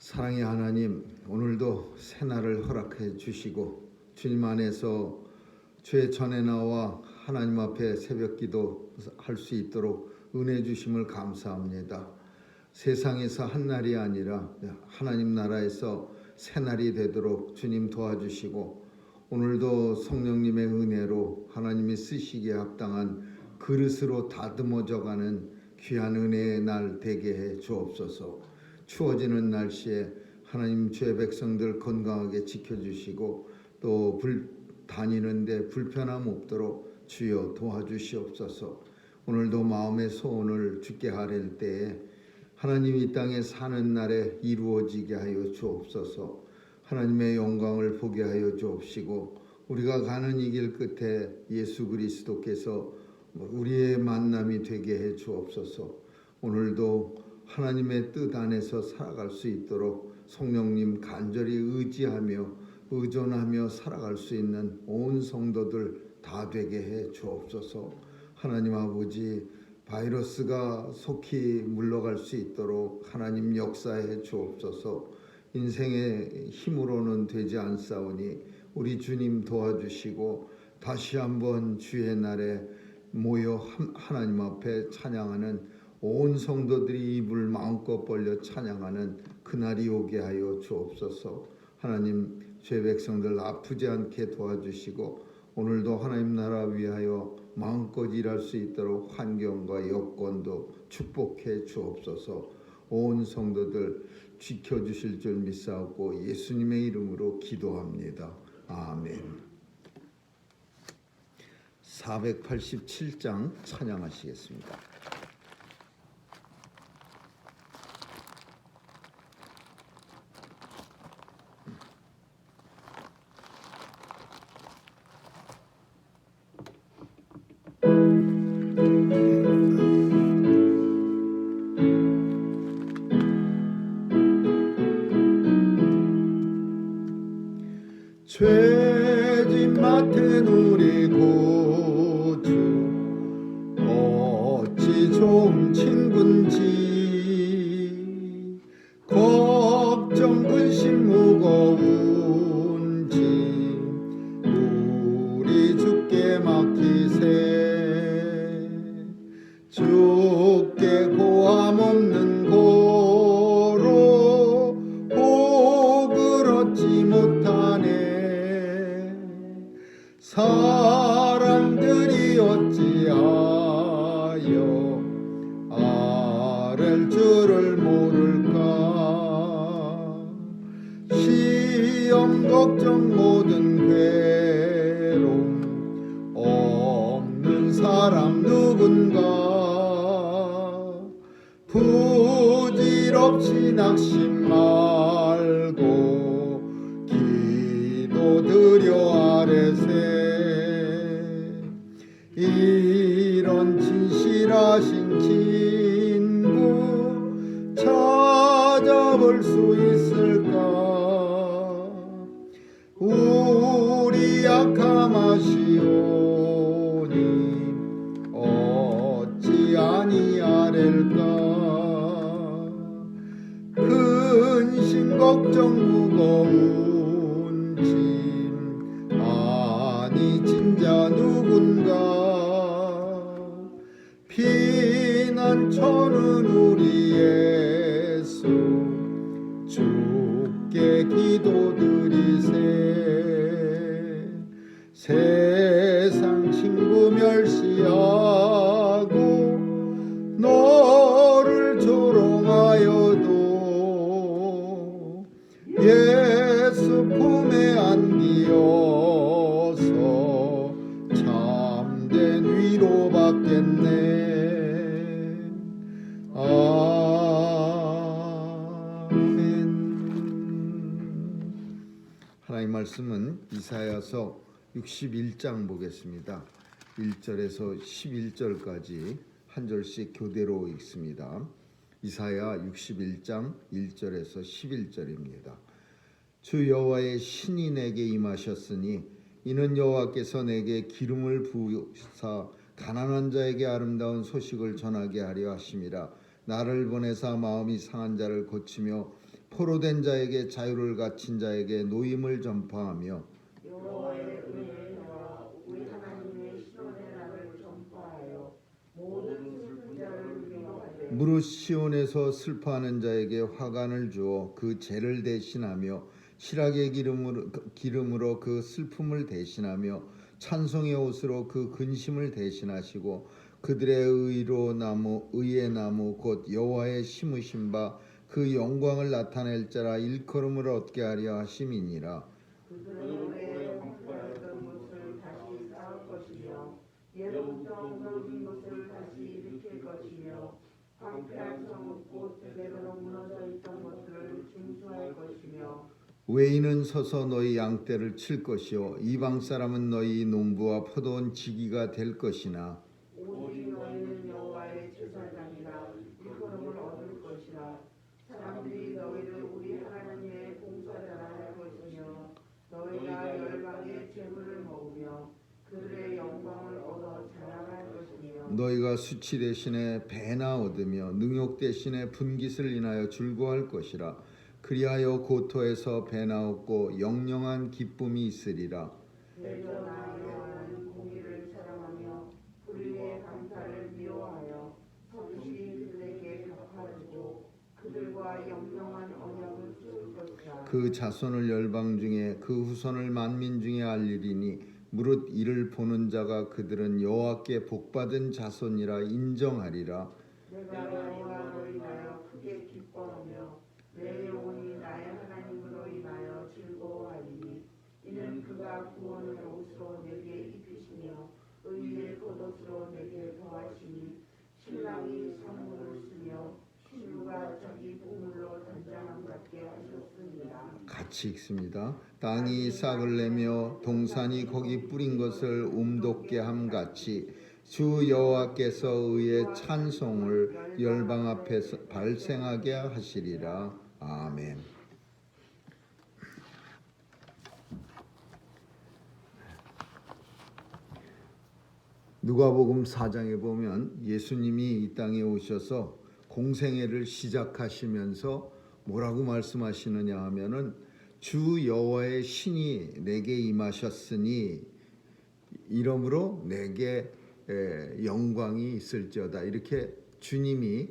사랑의 하나님, 오늘도 새날을 허락해 주시고 주님 안에서 죄 전에 나와 하나님 앞에 새벽 기도 할 수 있도록 은혜 주심을 감사합니다. 세상에서 한 날이 아니라 하나님 나라에서 새날이 되도록 주님 도와주시고, 오늘도 성령님의 은혜로 하나님이 쓰시기에 합당한 그릇으로 다듬어져가는 귀한 은혜의 날 되게 해 주옵소서. 추워지는 날씨에 하나님 주의 백성들 건강하게 지켜주시고 또 다니는데 불편함 없도록 주여 도와주시옵소서. 오늘도 마음의 소원을 주께 아뢰일 때에 하나님 이 땅에 사는 날에 이루어지게 하여 주옵소서. 하나님의 영광을 보게 하여 주옵시고, 우리가 가는 이 길 끝에 예수 그리스도께서 우리의 만남이 되게 해 주옵소서. 오늘도 하나님의 뜻 안에서 살아갈 수 있도록 성령님 간절히 의지하며 의존하며 살아갈 수 있는 온 성도들 다 되게 해 주옵소서. 하나님 아버지, 바이러스가 속히 물러갈 수 있도록 하나님 역사해 주옵소서. 인생의 힘으로는 되지 않사오니 우리 주님 도와주시고 다시 한번 주의 날에 모여 하나님 앞에 찬양하는 온 성도들이 입을 마음껏 벌려 찬양하는 그날이 오게 하여 주옵소서. 하나님, 죄 백성들 아프지 않게 도와주시고 오늘도 하나님 나라 위하여 마음껏 일할 수 있도록 환경과 여건도 축복해 주옵소서. 온 성도들 지켜주실 줄 믿사옵고 예수님의 이름으로 기도합니다. 아멘. 487장 찬양하시겠습니다. 죄짐 맡은 우리 구주 어찌 좋은 친군지, 걱정 근심 무거운지 우리 주께 맡기세. 주께 고함 없는 고로 복을 얻지 못하네. 사람들이 어찌하여 아랠 줄을 모를까. 시험 걱정 모든 괴로움 없는 사람 누군가. 부질없이 낙심 말고 기도드려 아뢰세. 이런 진실하신 친구 찾아볼 수 있을까. 우리 약함하시오니 어찌 아니하렐까. 근심 걱정 무거운 짐 아니 진자 누군가. 피난처는 우리 예수 주께 기도드리세. 세상 친구 멸시하고 너를 조롱하여도 예수 품에 안기어서 참된 위로 받겠네. 아멘. 하나님 말씀은 이사야서 61장 보겠습니다. 1절에서 11절까지 한 절씩 교대로 읽습니다. 이사야 61장 1절에서 11절입니다. 주 여호와의 신이 내게 임하셨으니 이는 여호와께서 내게 기름을 부으사 가난한 자에게 아름다운 소식을 전하게 하려 하심이라. 나를 보내사 마음이 상한 자를 고치며 포로된 자에게 자유를 갖춘 자에게 노임을 전파하며 여호와의 은혜의 나라 우리 하나님의 신원의 날을 전파하여 모든 슬픈 자를 위로하되 무릇 시온에서 슬퍼하는 자에게 화관을 주어 그 죄를 대신하며 실학의 기름으로 그 슬픔을 대신하며 찬송의 옷으로 그 근심을 대신하시고 그들의 의의 나무 곧 여호와의 심으신 바 그 영광을 나타낼 자라 일컬음을 얻게 하려 하심이니라. 그들은 오래 황폐하였던 것을 다시 쌓을 것이며 예로부터 무너진 것을 다시 일으킬 것이며 황폐한 성읍 곧 대대로 무너져 있던 것들을 중수할 것이며 외인은 서서 너희 양떼를 칠 것이요 이방 사람은 너희 농부와 포도원 지기가 될 것이나 오직 너희는 여호와의 제사장이라 일컬음을 얻을 것이라. 사람들이 너희를 우리 하나님의 봉사자라 할 것이며 너희가 열방의 재물을 먹으며 그들의 영광을 얻어 자랑할 것이며 너희가 수치 대신에 배나 얻으며 능욕 대신에 분깃을 인하여 즐거워할 것이라. 그리하여 고토에서 배나 얻고 영영한 기쁨이 있으리라. 대전하 여호와는 공의를 사랑하며 불의의 강탈을 미워하여 성실히 그들에게 갚아주고 그들과 영영한 언약을 세울 것이라. 그 자손을 열방 중에 그 후손을 만민 중에 알리리니 무릇 이를 보는 자가 그들은 여호와께 복받은 자손이라 인정하리라. 내가 여호와로 인하여 크게 기뻐하며 내 영혼이 나의 하나님으로 인하여 즐거워하리니 이는 그가 구원의 옷으로 내게 입히시며 의의 겉옷으로 내게 더하시니 신랑이 상물을 쓰며 신부가 자기 보물로 단장함 같게 하셨습니다. 같이 읽습니다. 땅이 싹을 내며 동산이 거기 뿌린 것을 움돋게 함같이 주 여호와께서 의의 찬송을 열방 앞에서 발생하게 하시리라. 아멘. 누가복음 4장에 보면 예수님이 이 땅에 오셔서 공생애를 시작하시면서 뭐라고 말씀하시느냐 하면은 주 여호와의 신이 내게 임하셨으니 이러므로 내게 영광이 있을지어다. 이렇게 주님이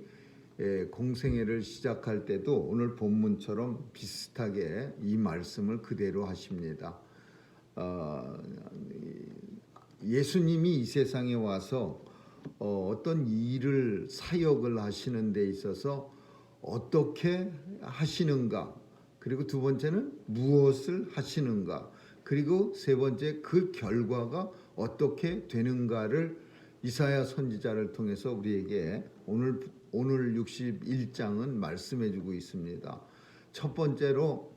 공생애를 시작할 때도 오늘 본문처럼 비슷하게 이 말씀을 그대로 하십니다. 예수님이 이 세상에 와서 어떤 일을 사역을 하시는 데 있어서 어떻게 하시는가, 그리고 두 번째는 무엇을 하시는가, 그리고 세 번째 그 결과가 어떻게 되는가를 이사야 선지자를 통해서 우리에게 오늘 61장은 말씀해 주고 있습니다. 첫 번째로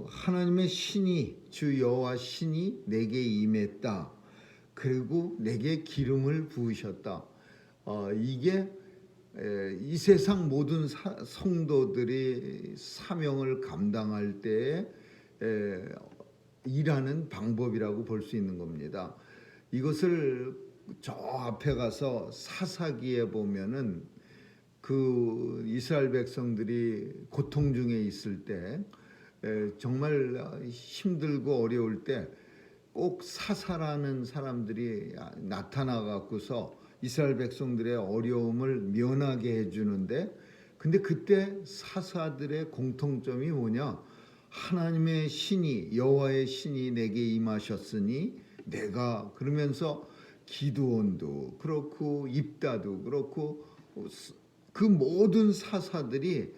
하나님의 신이 주 여호와 신이 내게 임했다. 그리고 내게 기름을 부으셨다. 이게 이 세상 모든 성도들이 사명을 감당할 때에 일하는 방법이라고 볼 수 있는 겁니다. 이것을 저 앞에 가서 사사기에 보면은 그 이스라엘 백성들이 고통 중에 있을 때 정말 힘들고 어려울 때 꼭 사사라는 사람들이 나타나 갖고서 이스라엘 백성들의 어려움을 면하게 해주는데, 근데 그때 사사들의 공통점이 뭐냐? 하나님의 신이 여호와의 신이 내게 임하셨으니 내가, 그러면서 기드온도 그렇고 입다도 그렇고 그 모든 사사들이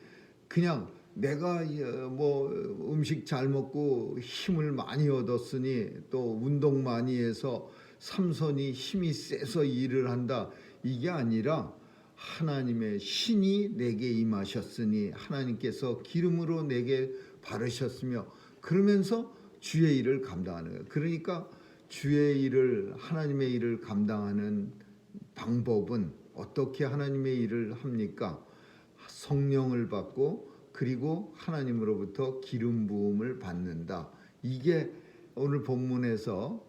그냥 내가 뭐 음식 잘 먹고 힘을 많이 얻었으니 또 운동 많이 해서 삼손이 힘이 세서 일을 한다, 이게 아니라 하나님의 신이 내게 임하셨으니 하나님께서 기름으로 내게 바르셨으며, 그러면서 주의 일을 감당하는 거예요. 그러니까 주의 일을, 하나님의 일을 감당하는 방법은 어떻게 하나님의 일을 합니까? 성령을 받고 그리고 하나님으로부터 기름 부음을 받는다. 이게 오늘 본문에서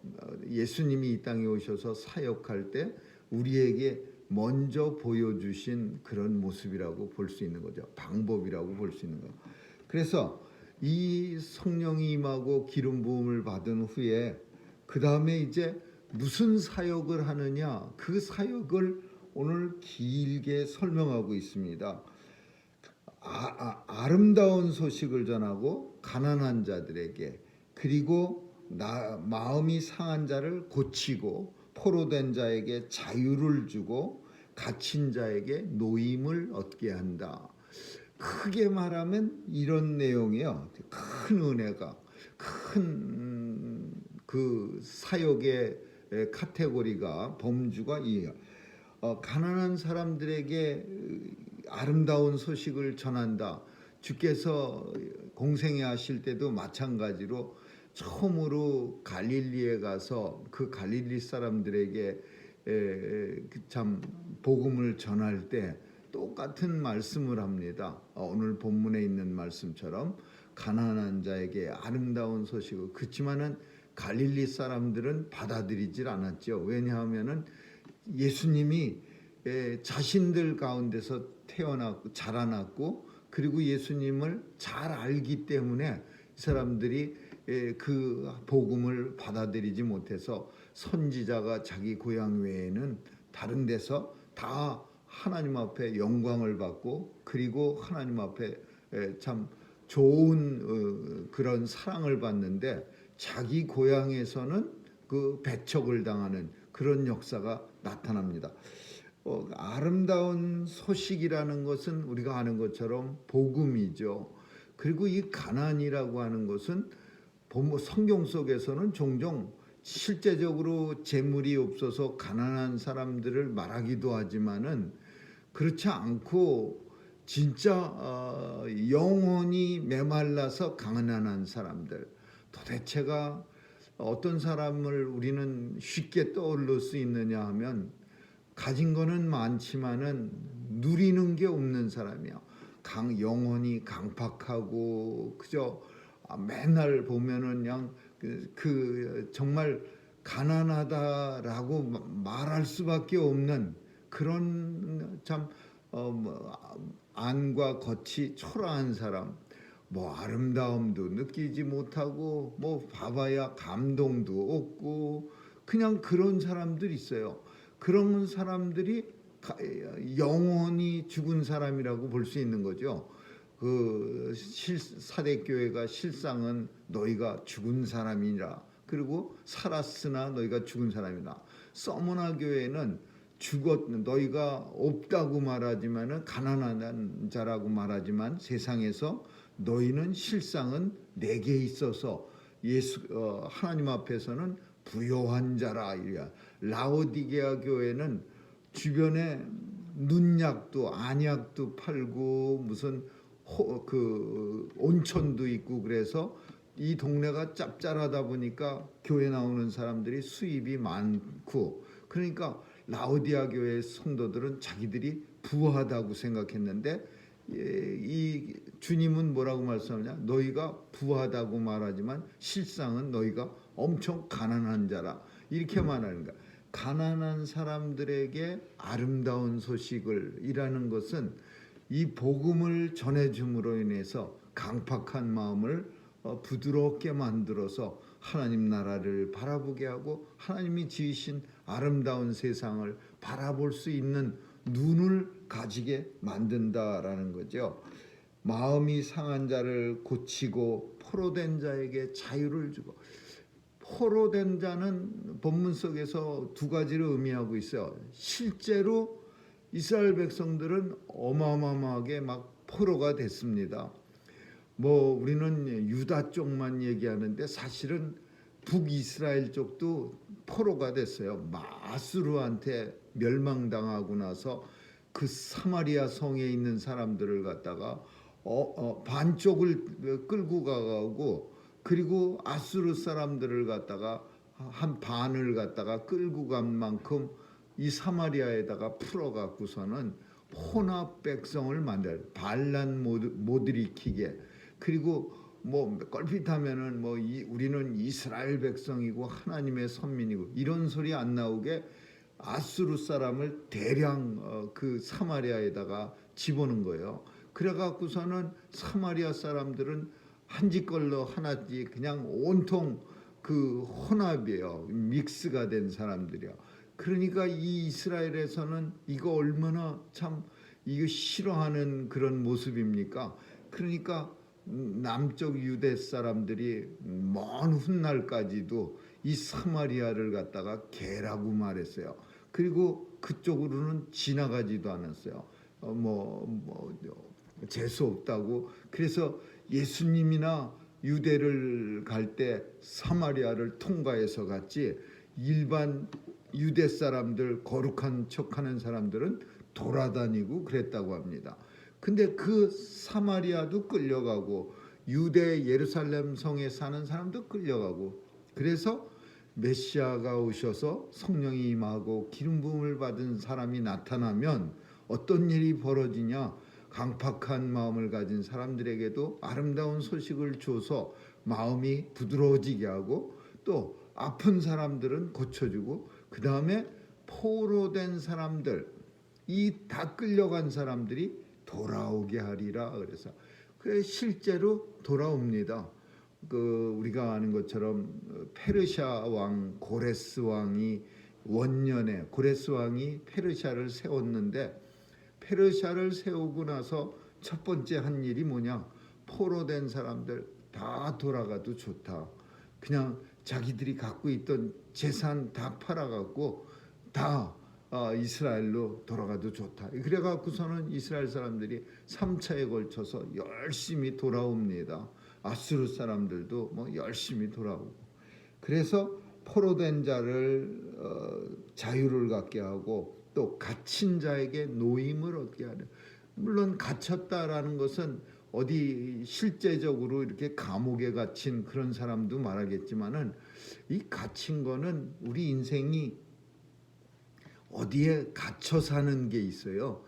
예수님이 이 땅에 오셔서 사역할 때 우리에게 먼저 보여주신 그런 모습이라고 볼 수 있는 거죠. 방법이라고 볼 수 있는 거예요. 그래서 이 성령이 임하고 기름 부음을 받은 후에 그 다음에 이제 무슨 사역을 하느냐, 그 사역을 오늘 길게 설명하고 있습니다. 아름다운 소식을 전하고 가난한 자들에게, 그리고 마음이 상한 자를 고치고 포로된 자에게 자유를 주고 갇힌 자에게 노임을 얻게 한다. 크게 말하면 이런 내용이에요. 큰 은혜가, 큰 그 사역의 카테고리가, 범주가 이에요. 가난한 사람들에게 아름다운 소식을 전한다. 주께서 공생애 하실 때도 마찬가지로 처음으로 갈릴리에 가서 그 갈릴리 사람들에게 참 복음을 전할 때 똑같은 말씀을 합니다. 오늘 본문에 있는 말씀처럼 가난한 자에게 아름다운 소식을. 그렇지만은 갈릴리 사람들은 받아들이질 않았죠. 왜냐하면은 예수님이 자신들 가운데서 태어났고 자라났고, 그리고 예수님을 잘 알기 때문에 사람들이 그 복음을 받아들이지 못해서 선지자가 자기 고향 외에는 다른 데서 다 하나님 앞에 영광을 받고, 그리고 하나님 앞에 참 좋은 그런 사랑을 받는데, 자기 고향에서는 그 배척을 당하는 그런 역사가 나타납니다. 아름다운 소식이라는 것은 우리가 아는 것처럼 복음이죠. 그리고 이 가난이라고 하는 것은 성경 속에서는 종종 실제적으로 재물이 없어서 가난한 사람들을 말하기도 하지만은, 그렇지 않고 진짜 영혼이 메말라서 가난한 사람들, 도대체가 어떤 사람을 우리는 쉽게 떠올릴 수 있느냐 하면, 가진 거는 많지만은 누리는 게 없는 사람이야. 영혼이 강팍하고 그저 맨날 보면은 그냥 정말 가난하다라고 말할 수밖에 없는 그런 참 안과 겉이 초라한 사람. 아름다움도 느끼지 못하고 봐봐야 감동도 없고 그냥 그런 사람들이 있어요. 그런 사람들이 영혼이 죽은 사람이라고 볼 수 있는 거죠. 사대교회가 실상은 너희가 죽은 사람이라, 그리고 살았으나 너희가 죽은 사람이라. 서머나 교회는 너희가 없다고 말하지만은, 가난한 자라고 말하지만, 세상에서 너희는 실상은 내게 있어서 하나님 앞에서는 부요한 자라. 이래야. 라오디게아 교회는 주변에 눈약도 안약도 팔고 무슨 온천도 있고, 그래서 이 동네가 짭짤하다 보니까 교회 나오는 사람들이 수입이 많고, 그러니까 라오디아 교회 성도들은 자기들이 부하다고 생각했는데, 이 주님은 뭐라고 말씀하냐? 너희가 부하다고 말하지만 실상은 너희가 엄청 가난한 자라. 이렇게 말하는 거야. 가난한 사람들에게 아름다운 소식을 이라는 것은 이 복음을 전해줌으로 인해서 강팍한 마음을 부드럽게 만들어서 하나님 나라를 바라보게 하고, 하나님이 지으신 아름다운 세상을 바라볼 수 있는 눈을 가지게 만든다라는 거죠. 마음이 상한 자를 고치고 포로된 자에게 자유를 주고. 포로된 자는 본문 속에서 두 가지를 의미하고 있어요. 실제로 이스라엘 백성들은 어마어마하게 막 포로가 됐습니다. 우리는 유다 쪽만 얘기하는데 사실은 북이스라엘 쪽도 포로가 됐어요. 아수르한테 멸망당하고 나서 그 사마리아 성에 있는 사람들을 갖다가 반쪽을 끌고 가고, 그리고 아수르 사람들을 갖다가 한 반을 갖다가 끌고 간 만큼 이 사마리아에다가 풀어갖고서는 혼합 백성을 만들, 반란 못 일으키게. 그리고 껄핏하면은 우리는 이스라엘 백성이고 하나님의 선민이고 이런 소리 안 나오게 아수르 사람을 대량 그 사마리아에다가 집어넣은 거예요. 그래갖고서는 사마리아 사람들은 한 집 걸로 하나지 그냥 온통 그 혼합이에요. 믹스가 된 사람들이요. 그러니까 이 이스라엘에서는 이거 얼마나 참 이거 싫어하는 그런 모습입니까? 그러니까 남쪽 유대 사람들이 먼 훗날까지도 이 사마리아를 갖다가 개라고 말했어요. 그리고 그쪽으로는 지나가지도 않았어요. 재수 없다고. 그래서 예수님이나 유대를 갈 때 사마리아를 통과해서 갔지, 일반 유대 사람들, 거룩한 척하는 사람들은 돌아다니고 그랬다고 합니다. 근데 그 사마리아도 끌려가고 유대 예루살렘 성에 사는 사람도 끌려가고, 그래서 메시아가 오셔서 성령이 임하고 기름 부음을 받은 사람이 나타나면 어떤 일이 벌어지냐? 강팍한 마음을 가진 사람들에게도 아름다운 소식을 줘서 마음이 부드러워지게 하고, 또 아픈 사람들은 고쳐주고, 그 다음에 포로된 사람들, 이 다 끌려간 사람들이 돌아오게 하리라. 그래서 그 실제로 돌아옵니다. 우리가 아는 것처럼 페르시아 왕 고레스 왕이 원년에 고레스 왕이 페르시아를 세웠는데, 페르시아를 세우고 나서 첫 번째 한 일이 뭐냐? 포로된 사람들 다 돌아가도 좋다. 그냥 자기들이 갖고 있던 재산 다 팔아갖고 다 이스라엘로 돌아가도 좋다. 그래갖고서는 이스라엘 사람들이 3차에 걸쳐서 열심히 돌아옵니다. 아수르 사람들도 열심히 돌아오고. 그래서 포로된 자를 자유를 갖게 하고, 또 갇힌 자에게 노임을 얻게 하는. 물론 갇혔다라는 것은 어디 실제적으로 이렇게 감옥에 갇힌 그런 사람도 말하겠지만은, 이 갇힌 거는 우리 인생이 어디에 갇혀 사는 게 있어요.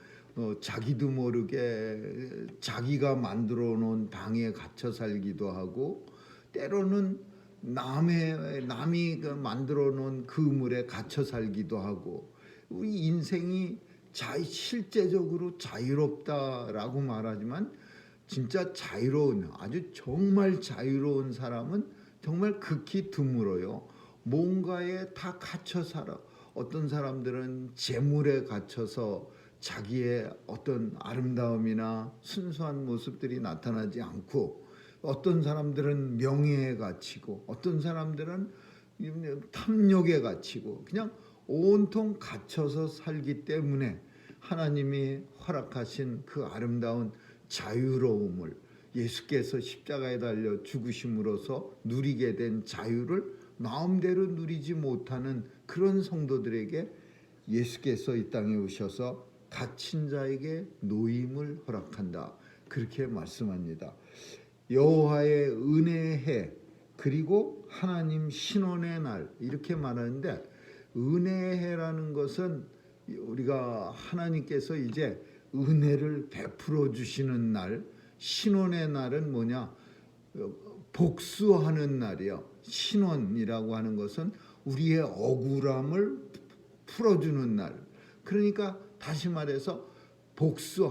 자기도 모르게 자기가 만들어 놓은 방에 갇혀 살기도 하고, 때로는 남이 만들어 놓은 그물에 갇혀 살기도 하고. 우리 인생이 실제적으로 자유롭다라고 말하지만, 진짜 자유로운, 아주 정말 자유로운 사람은 정말 극히 드물어요. 뭔가에 다 갇혀 살아. 어떤 사람들은 재물에 갇혀서 자기의 어떤 아름다움이나 순수한 모습들이 나타나지 않고, 어떤 사람들은 명예에 갇히고, 어떤 사람들은 탐욕에 갇히고, 그냥 온통 갇혀서 살기 때문에 하나님이 허락하신 그 아름다운 자유로움을, 예수께서 십자가에 달려 죽으심으로써 누리게 된 자유를 마음대로 누리지 못하는 그런 성도들에게 예수께서 이 땅에 오셔서 갇힌 자에게 노임을 허락한다. 그렇게 말씀합니다. 여호와의 은혜의 해, 그리고 하나님 신원의 날, 이렇게 말하는데, 은혜의 해라는 것은 우리가 하나님께서 이제 은혜를 베풀어 주시는 날, 신원의 날은 뭐냐? 복수하는 날이요. 신원이라고 하는 것은 우리의 억울함을 풀어주는 날. 그러니까 다시 말해서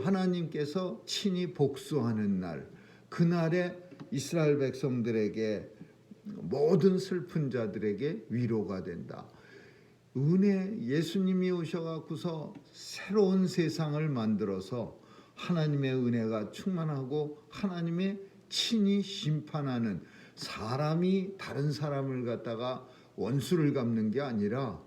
하나님께서 친히 복수하는 날. 그날에 이스라엘 백성들에게, 모든 슬픈 자들에게 위로가 된다. 예수님이 오셔갖고서 새로운 세상을 만들어서 하나님의 은혜가 충만하고, 하나님의 친히 심판하는, 사람이 다른 사람을 갖다가 원수를 갚는 게 아니라,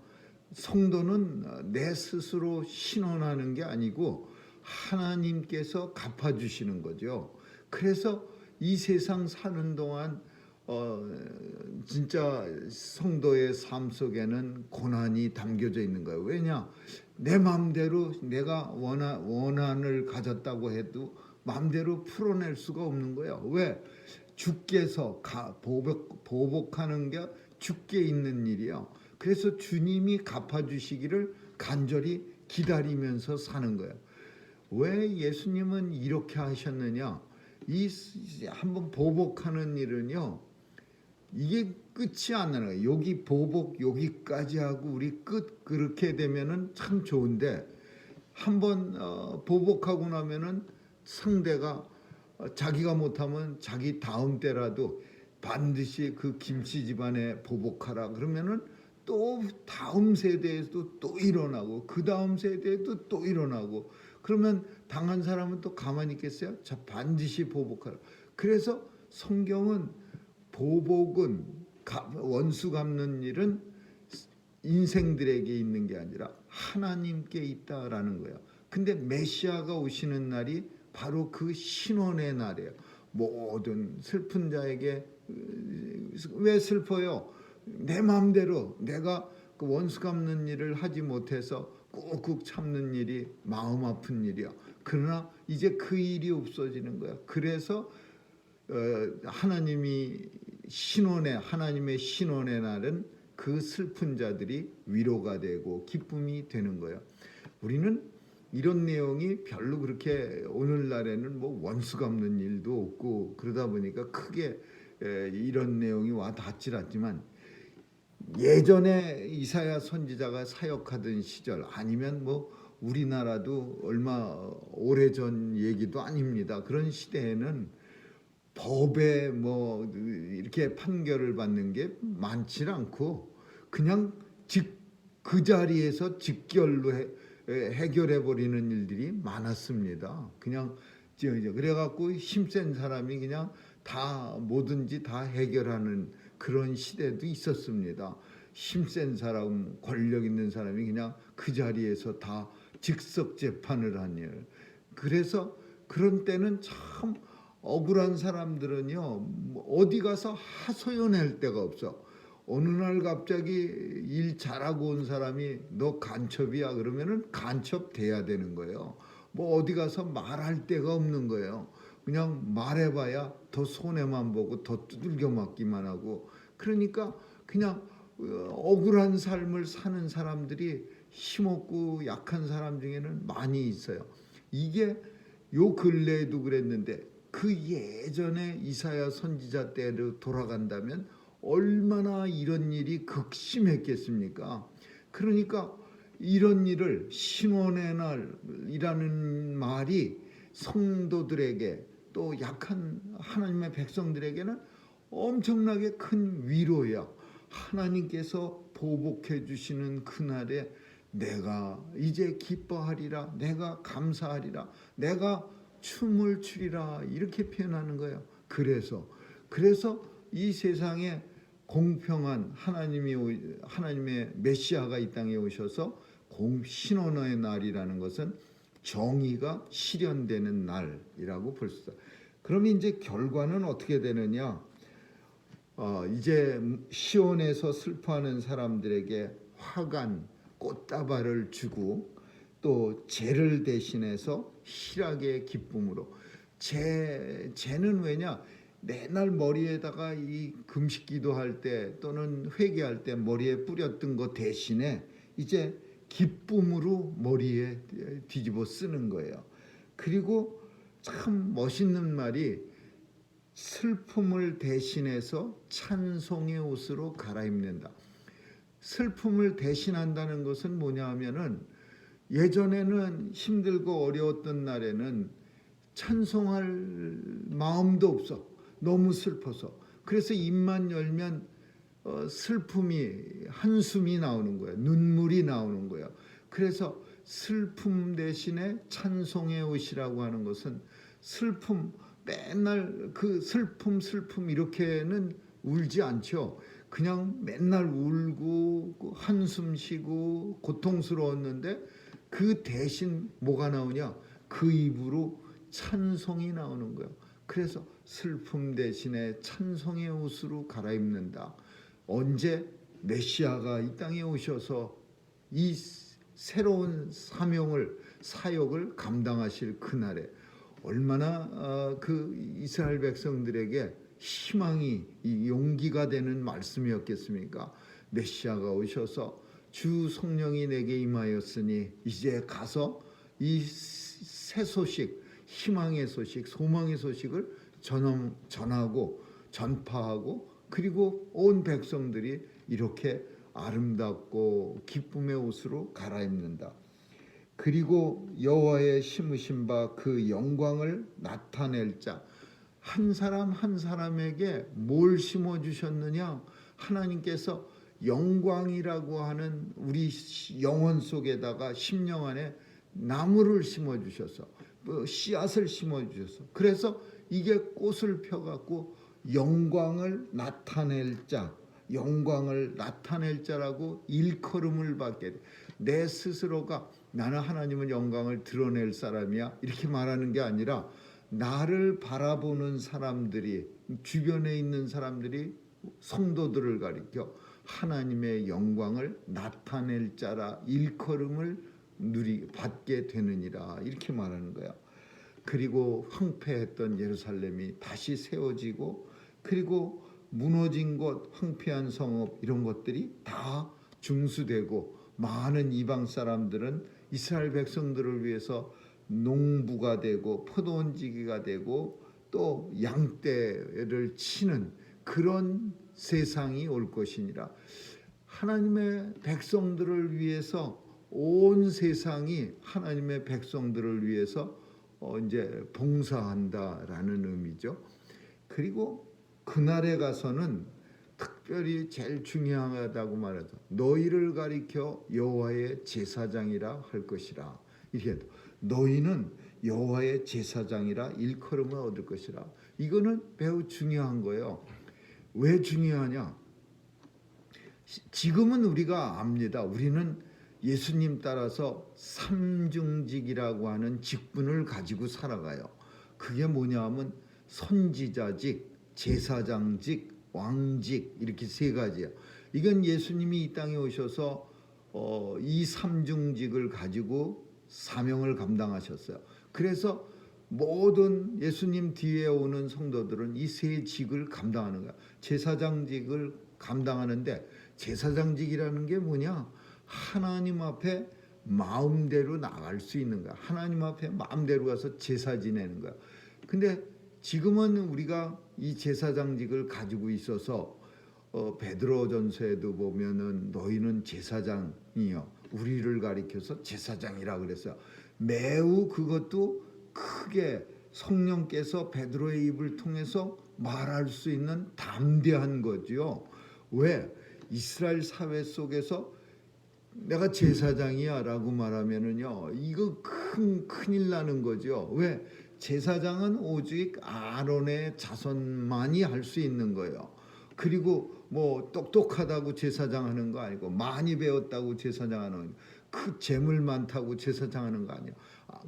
성도는 내 스스로 신원하는 게 아니고 하나님께서 갚아주시는 거죠. 그래서 이 세상 사는 동안 진짜 성도의 삶 속에는 고난이 담겨져 있는 거예요. 왜냐? 내 마음대로 내가 원한을 가졌다고 해도 마음대로 풀어낼 수가 없는 거예요. 왜? 주께서 보복하는 게 주께 있는 일이요. 그래서 주님이 갚아주시기를 간절히 기다리면서 사는 거예요. 왜 예수님은 이렇게 하셨느냐? 이 한번 보복하는 일은요, 이게 끝이 안 나는 거예요. 여기 보복 여기까지 하고 우리 끝, 그렇게 되면은 참 좋은데, 한번 보복하고 나면은 상대가 자기가 못하면 자기 다음 때라도 반드시 그 김씨 집안에 보복하라 그러면은 또 다음 세대에도 또 일어나고 그 다음 세대에도 또 일어나고 그러면 당한 사람은 또 가만히 있겠어요? 자, 반드시 보복하라. 그래서 성경은 보복은 원수 갚는 일은 인생들에게 있는 게 아니라 하나님께 있다라는 거예요. 근데 메시아가 오시는 날이 바로 그 신원의 날이에요. 모든 슬픈 자에게 왜 슬퍼요? 내 마음대로 내가 그 원수 갚는 일을 하지 못해서 꾹꾹 참는 일이 마음 아픈 일이야. 그러나 이제 그 일이 없어지는 거야. 그래서 하나님의 신원의 날은 그 슬픈 자들이 위로가 되고 기쁨이 되는 거예요. 우리는 이런 내용이 별로 그렇게 오늘날에는 뭐 원수 갚는 일도 없고 그러다 보니까 크게 이런 내용이 와 닿질 않지만 예전에 이사야 선지자가 사역하던 시절 아니면 뭐 우리나라도 얼마 오래전 얘기도 아닙니다. 그런 시대에는 법에 뭐 이렇게 판결을 받는 게 많지 않고 그냥 그 자리에서 직결로 해결해 버리는 일들이 많았습니다. 그냥 그래갖고 힘센 사람이 그냥 다 뭐든지 다 해결하는 그런 시대도 있었습니다. 힘센 사람, 권력 있는 사람이 그냥 그 자리에서 다 즉석 재판을 한 일. 그래서 그런 때는 참 억울한 사람들은요 어디 가서 하소연할 데가 없어. 어느 날 갑자기 일 잘하고 온 사람이 너 간첩이야 그러면은 간첩돼야 되는 거예요. 뭐 어디 가서 말할 데가 없는 거예요. 그냥 말해봐야 더 손해만 보고 더 두들겨 맞기만 하고 그러니까 그냥 억울한 삶을 사는 사람들이 힘없고 약한 사람 중에는 많이 있어요. 이게 요 근래에도 그랬는데 그 예전에 이사야 선지자 때로 돌아간다면 얼마나 이런 일이 극심했겠습니까? 그러니까 이런 일을 신원의 날이라는 말이 성도들에게 또 약한 하나님의 백성들에게는 엄청나게 큰 위로야. 하나님께서 보복해 주시는 그날에 내가 이제 기뻐하리라, 내가 감사하리라, 내가 춤을 추리라 이렇게 표현하는 거예요. 그래서 이 세상에 공평한 하나님의 메시아가 이 땅에 오셔서 신원의 날이라는 것은 정의가 실현되는 날이라고 볼 수 있어요. 그럼 이제 결과는 어떻게 되느냐? 이제 시온에서 슬퍼하는 사람들에게 화관, 꽃다발을 주고 또 죄를 대신해서 희락의 기쁨으로 죄는 왜냐? 맨날 머리에다가 이 금식 기도할 때 또는 회개할 때 머리에 뿌렸던 거 대신에 이제 기쁨으로 머리에 뒤집어 쓰는 거예요. 그리고 참 멋있는 말이 슬픔을 대신해서 찬송의 옷으로 갈아입는다. 슬픔을 대신한다는 것은 뭐냐 하면은 예전에는 힘들고 어려웠던 날에는 찬송할 마음도 없어. 너무 슬퍼서. 그래서 입만 열면 슬픔이 한숨이 나오는 거예요. 눈물이 나오는 거예요. 그래서 슬픔 대신에 찬송의 옷이라고 하는 것은 슬픔 맨날 그 슬픔 이렇게는 울지 않죠. 그냥 맨날 울고 한숨 쉬고 고통스러웠는데 그 대신 뭐가 나오냐? 그 입으로 찬송이 나오는 거예요. 그래서 슬픔 대신에 찬송의 옷으로 갈아입는다. 언제 메시아가 이 땅에 오셔서 이 새로운 사역을 감당하실 그날에 얼마나 그 이스라엘 백성들에게 희망이 용기가 되는 말씀이었겠습니까? 메시아가 오셔서 주 성령이 내게 임하였으니 이제 가서 이 새 소식, 희망의 소식, 소망의 소식을 전하고 전파하고 그리고 온 백성들이 이렇게 아름답고 기쁨의 옷으로 갈아입는다. 그리고 여호와의 심으신 바 그 영광을 나타낼 자. 한 사람 한 사람에게 뭘 심어 주셨느냐? 하나님께서 영광이라고 하는 우리 영혼 속에다가 심령 안에 나무를 심어 주셔서 씨앗을 심어 주셔서, 그래서 이게 꽃을 펴갖고 영광을 나타낼 자, 영광을 나타낼 자라고 일컬음을 받게 돼. 내 스스로가 나는 하나님은 영광을 드러낼 사람이야 이렇게 말하는 게 아니라, 나를 바라보는 사람들이, 주변에 있는 사람들이 성도들을 가리켜 하나님의 영광을 나타낼 자라 일컬음을 받게 되느니라 이렇게 말하는 거야. 그리고 황폐했던 예루살렘이 다시 세워지고, 그리고 무너진 곳, 황폐한 성읍 이런 것들이 다 중수되고, 많은 이방 사람들은 이스라엘 백성들을 위해서 농부가 되고 포도원지기가 되고 또 양떼를 치는 그런 세상이 올 것이니라. 하나님의 백성들을 위해서 온 세상이 하나님의 백성들을 위해서 이제 봉사한다라는 의미죠. 그리고 그날에 가서는 특별히 제일 중요하다고 말해서 너희를 가리켜 여호와의 제사장이라 할 것이라. 이렇게 너희는 여호와의 제사장이라 일컬음을 얻을 것이라. 이거는 매우 중요한 거예요. 왜 중요하냐? 지금은 우리가 압니다. 우리는 예수님 따라서 삼중직이라고 하는 직분을 가지고 살아가요. 그게 뭐냐 하면 선지자직, 제사장직, 왕직 이렇게 세 가지야. 이건 예수님이 이 땅에 오셔서 이 삼중직을 가지고 사명을 감당하셨어요. 그래서 모든 예수님 뒤에 오는 성도들은 이 세 직을 감당하는 거야. 제사장직을 감당하는데, 제사장직이라는 게 뭐냐? 하나님 앞에 마음대로 나갈 수 있는 거야. 하나님 앞에 마음대로 가서 제사 지내는 거야. 근데 지금은 우리가 이 제사장직을 가지고 있어서 베드로전서에도 보면은 너희는 제사장이요, 우리를 가리켜서 제사장이라 그랬어요. 매우 그것도 크게 성령께서 베드로의 입을 통해서 말할 수 있는 담대한 거죠. 왜? 이스라엘 사회 속에서 내가 제사장이야 라고 말하면은요, 이거 큰일 나는 거죠. 왜? 제사장은 오직 아론의 자손만이 할 수 있는 거예요. 그리고 뭐 똑똑하다고 제사장 하는 거 아니고, 많이 배웠다고 제사장 하는 거, 그 재물 많다고 제사장 하는 거 아니에요.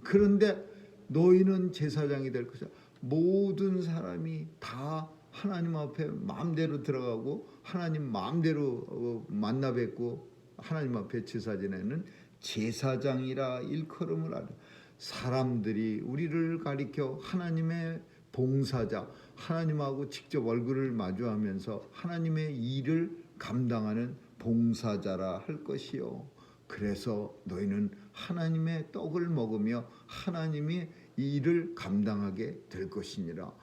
그런데 너희는 제사장이 될 것이야. 모든 사람이 다 하나님 앞에 마음대로 들어가고 하나님 마음대로 만나 뵙고 하나님 앞에 제사 지내는 제사장이라 일컬음을 하라. 사람들이 우리를 가리켜 하나님의 봉사자, 하나님하고 직접 얼굴을 마주하면서 하나님의 일을 감당하는 봉사자라 할 것이요. 그래서 너희는 하나님의 떡을 먹으며 하나님의 일을 감당하게 될 것이니라.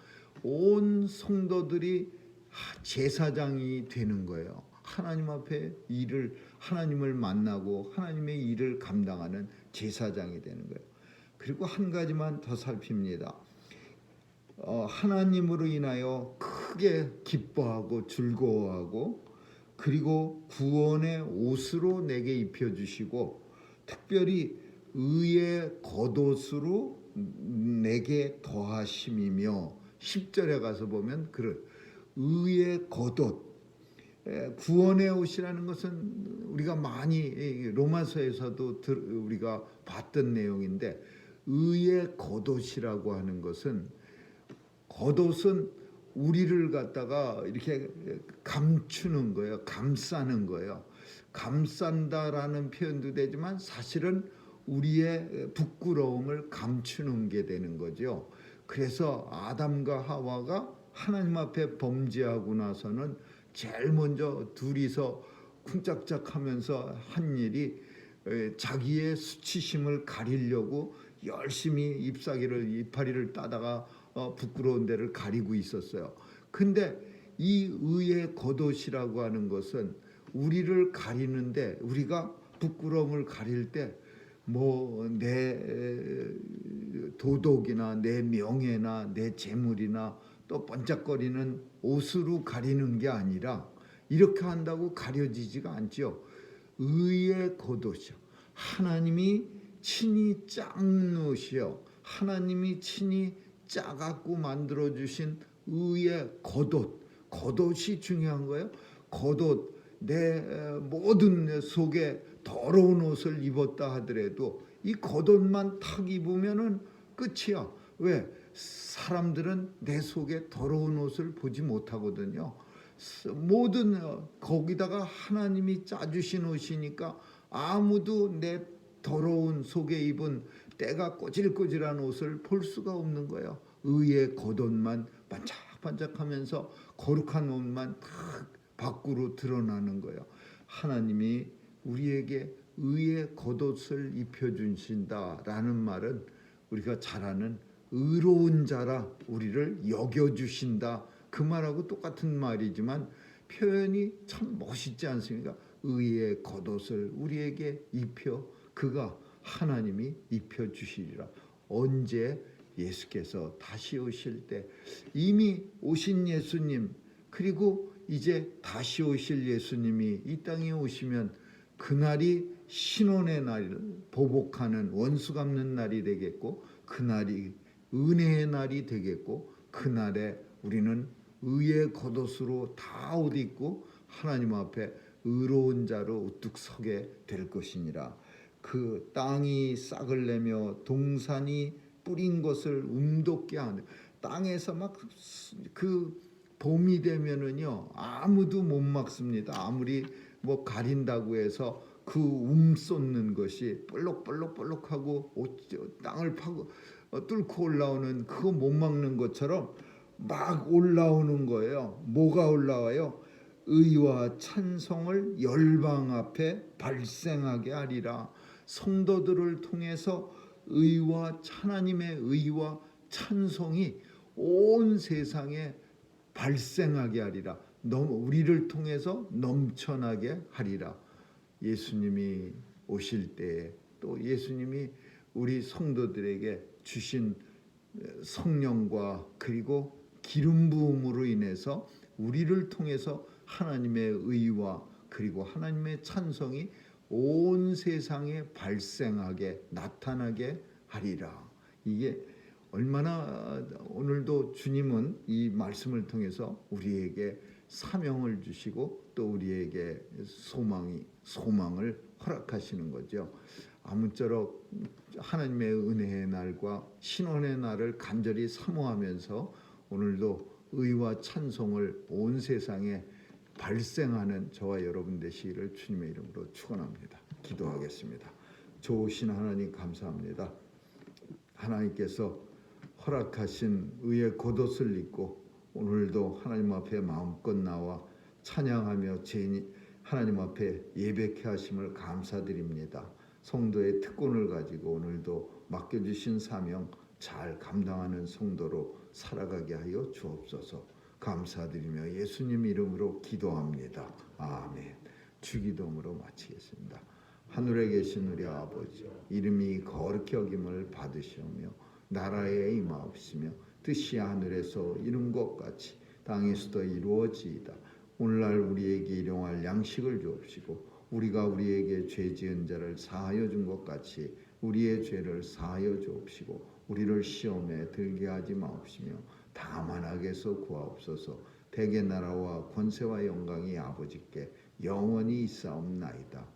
온 성도들이 제사장이 되는 거예요. 하나님 앞에 하나님을 만나고 하나님의 일을 감당하는 제사장이 되는 거예요. 그리고 한 가지만 더 살핍니다. 하나님으로 인하여 크게 기뻐하고 즐거워하고, 그리고 구원의 옷으로 내게 입혀주시고, 특별히 의의 겉옷으로 내게 더하심이며, 10절에 가서 보면 의의 겉옷, 구원의 옷이라는 것은 우리가 많이 로마서에서도 우리가 봤던 내용인데, 의의 겉옷이라고 하는 것은, 겉옷은 우리를 갖다가 이렇게 감추는 거예요. 감싸는 거예요. 감싼다라는 표현도 되지만 사실은 우리의 부끄러움을 감추는 게 되는 거죠. 그래서 아담과 하와가 하나님 앞에 범죄하고 나서는 제일 먼저 둘이서 쿵짝짝 하면서 한 일이 자기의 수치심을 가리려고 열심히 이파리를 따다가 부끄러운 데를 가리고 있었어요. 근데 이 의의 겉옷이라고 하는 것은 우리를 가리는데, 우리가 부끄러움을 가릴 때 뭐 내 도덕이나 내 명예나 내 재물이나 또 번쩍거리는 옷으로 가리는 게 아니라 이렇게 한다고 가려지지가 않죠. 의의 겉옷이요. 하나님이 친히 짝놓으시어 하나님이 친히 짜갖고 만들어주신 의의 겉옷. 겉옷이 중요한 거예요. 겉옷. 내 모든 내 속에 더러운 옷을 입었다 하더라도 이 겉옷만 탁 입으면은 끝이야. 왜? 사람들은 내 속에 더러운 옷을 보지 못하거든요. 모든 거기다가 하나님이 짜주신 옷이니까 아무도 내 더러운 속에 입은 때가 꼬질꼬질한 옷을 볼 수가 없는 거예요. 의의 겉옷만 반짝반짝하면서 거룩한 옷만 탁 밖으로 드러나는 거예요. 하나님이 우리에게 의의 겉옷을 입혀주신다라는 말은 우리가 잘 아는 의로운 자라 우리를 여겨주신다. 그 말하고 똑같은 말이지만 표현이 참 멋있지 않습니까? 의의 겉옷을 우리에게 입혀 그가 하나님이 입혀주시리라. 언제? 예수께서 다시 오실 때. 이미 오신 예수님 그리고 이제 다시 오실 예수님이 이 땅에 오시면 그날이 신원의 날, 보복하는 원수 갚는 날이 되겠고 그날이 은혜의 날이 되겠고 그날에 우리는 의의 겉옷으로 다 옷 입고 하나님 앞에 의로운 자로 우뚝 서게 될 것이니라. 그 땅이 싹을 내며 동산이 뿌린 것을 움돋게 하는 땅에서 막 그 봄이 되면은요 아무도 못 막습니다. 아무리 뭐 가린다고 해서 그 쏟는 것이 볼록볼록볼록하고 땅을 파고 뚫고 올라오는 그거 못 막는 것처럼 막 올라오는 거예요. 뭐가 올라와요? 의와 찬송을 열방 앞에 발생하게 하리라. 성도들을 통해서 의와 하나님의 의와 찬송이 온 세상에 발생하게 하리라. 우리를 통해서 넘쳐나게 하리라. 예수님이 오실 때에 또 예수님이 우리 성도들에게 주신 성령과 그리고 기름 부음으로 인해서 우리를 통해서 하나님의 의와 그리고 하나님의 찬송이 온 세상에 발생하게 나타나게 하리라. 이게 얼마나 오늘도 주님은 이 말씀을 통해서 우리에게 사명을 주시고 또 우리에게 소망을 허락하시는 거죠. 아무쪼록 하나님의 은혜의 날과 신원의 날을 간절히 사모하면서 오늘도 의와 찬송을 온 세상에 발생하는 저와 여러분 되시기를 주님의 이름으로 축원합니다. 기도하겠습니다. 좋으신 하나님 감사합니다. 하나님께서 허락하신 의의 겉옷을 입고 오늘도 하나님 앞에 마음껏 나와 찬양하며 하나님 앞에 예배케 하심을 감사드립니다. 성도의 특권을 가지고 오늘도 맡겨주신 사명 잘 감당하는 성도로 살아가게 하여 주옵소서. 감사드리며 예수님 이름으로 기도합니다. 아멘. 주기도문으로 마치겠습니다. 하늘에 계신 우리 아버지, 이름이 거룩히 여김을 받으시오며 나라에 임하옵시며 뜻이 하늘에서 이룬 것 같이 땅에서도 이루어지이다. 오늘날 우리에게 일용할 양식을 주옵시고 우리가 우리에게 죄 지은 자를 사하여 준 것 같이 우리의 죄를 사하여 주옵시고 우리를 시험에 들게 하지 마옵시며 다만 악에서 구하옵소서. 대개 나라와 권세와 영광이 아버지께 영원히 있사옵나이다.